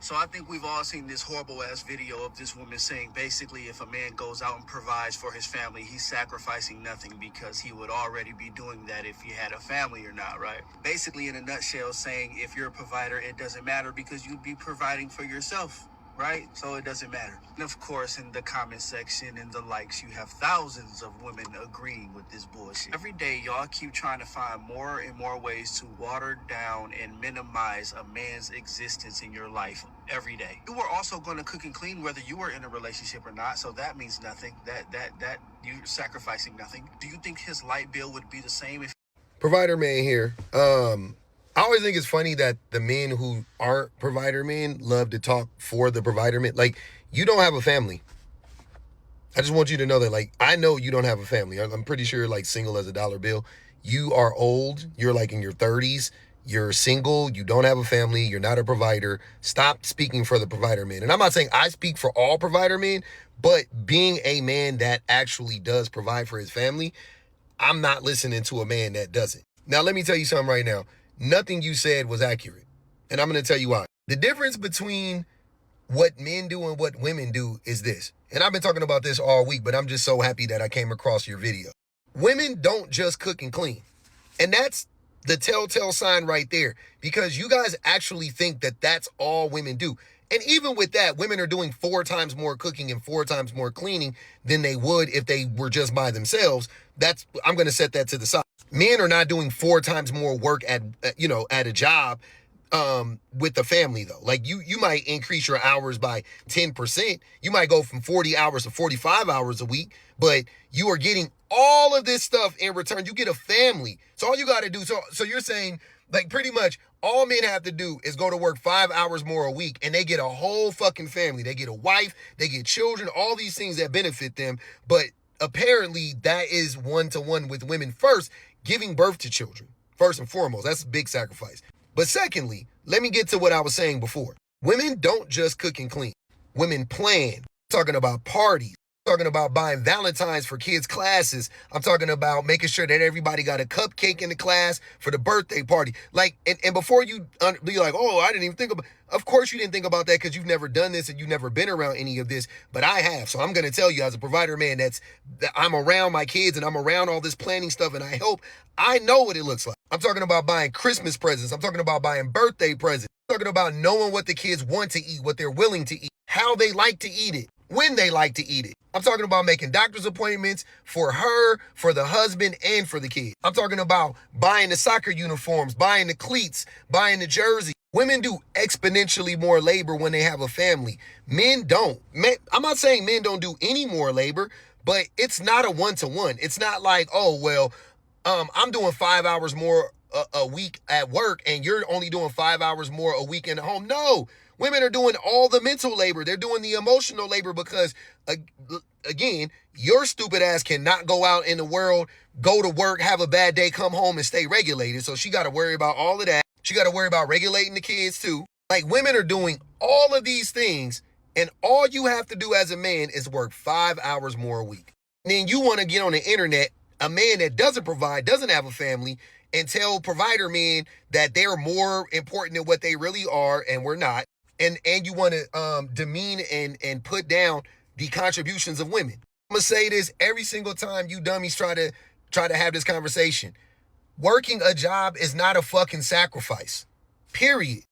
So I think we've all seen this horrible ass video of this woman saying basically if a man goes out and provides for his family, he's sacrificing nothing because he would already be doing that if he had a family or not, right? Basically, in a nutshell, saying if you're a provider, it doesn't matter because you'd be providing for yourself, right? So it doesn't matter. And of course, in the comment section and the likes, you have thousands of women agreeing with this bullshit. Every day, y'all keep trying to find more and more ways to water down and minimize a man's existence in your life every day. You are also going to cook and clean whether you are in a relationship or not, so that means nothing. That you're sacrificing nothing. Do you think his light bill would be the same if Provider man here. I always think it's funny that the men who aren't provider men love to talk for the provider men. Like, you don't have a family. I just want you to know that, like, I know you don't have a family. I'm pretty sure you're like single as a dollar bill. You are old. You're like in your 30s. You're single. You don't have a family. You're not a provider. Stop speaking for the provider men. And I'm not saying I speak for all provider men, but being a man that actually does provide for his family, I'm not listening to a man that doesn't. Now, let me tell you something right now. Nothing you said was accurate. And I'm going to tell you why. The difference between what men do and what women do is this. And I've been talking about this all week, but I'm just so happy that I came across your video. Women don't just cook and clean. And that's the telltale sign right there, because you guys actually think that that's all women do. And even with that, women are doing 4 times more cooking and 4 times more cleaning than they would if they were just by themselves. I'm going to set that to the side. Men are not doing 4 times more work at a job with the family though. Like you might increase your hours by 10%. You might go from 40 hours to 45 hours a week, but you are getting all of this stuff in return. You get a family. So all you got to do, so you're saying like pretty much all men have to do is go to work 5 hours more a week and they get a whole fucking family. They get a wife, they get children, all these things that benefit them. But apparently that is one-to-one with women first, giving birth to children. First and foremost, that's a big sacrifice. But secondly, let me get to what I was saying before. Women don't just cook and clean. Women plan. I'm talking about parties. I'm talking about buying Valentines for kids' classes. I'm talking about making sure that everybody got a cupcake in the class for the birthday party. Like, and before you be like, oh, I didn't even think about. Of course you didn't think about that because you've never done this and you've never been around any of this. But I have. So I'm going to tell you as a provider man that I'm around my kids and I'm around all this planning stuff and I know what it looks like. I'm talking about buying Christmas presents. I'm talking about buying birthday presents. I'm talking about knowing what the kids want to eat, what they're willing to eat, how they like to eat it, when they like to eat it. I'm talking about making doctor's appointments for her, for the husband, and for the kids. I'm talking about buying the soccer uniforms, buying the cleats, buying the jersey. Women do exponentially more labor when they have a family. Men don't. I'm not saying men don't do any more labor, but it's not a one-to-one. It's not like, oh, well, I'm doing 5 hours more a week at work and you're only doing 5 hours more a week in the home. No, women are doing all the mental labor. They're doing the emotional labor because, again, your stupid ass cannot go out in the world, go to work, have a bad day, come home and stay regulated. So she got to worry about all of that. She got to worry about regulating the kids too. Like, women are doing all of these things and all you have to do as a man is work 5 hours more a week. And then you want to get on the internet, a man that doesn't provide, doesn't have a family, and tell provider men that they're more important than what they really are, and we're not. And you want to demean and put down the contributions of women. I'm gonna say this every single time you dummies try to have this conversation. Working a job is not a fucking sacrifice. Period.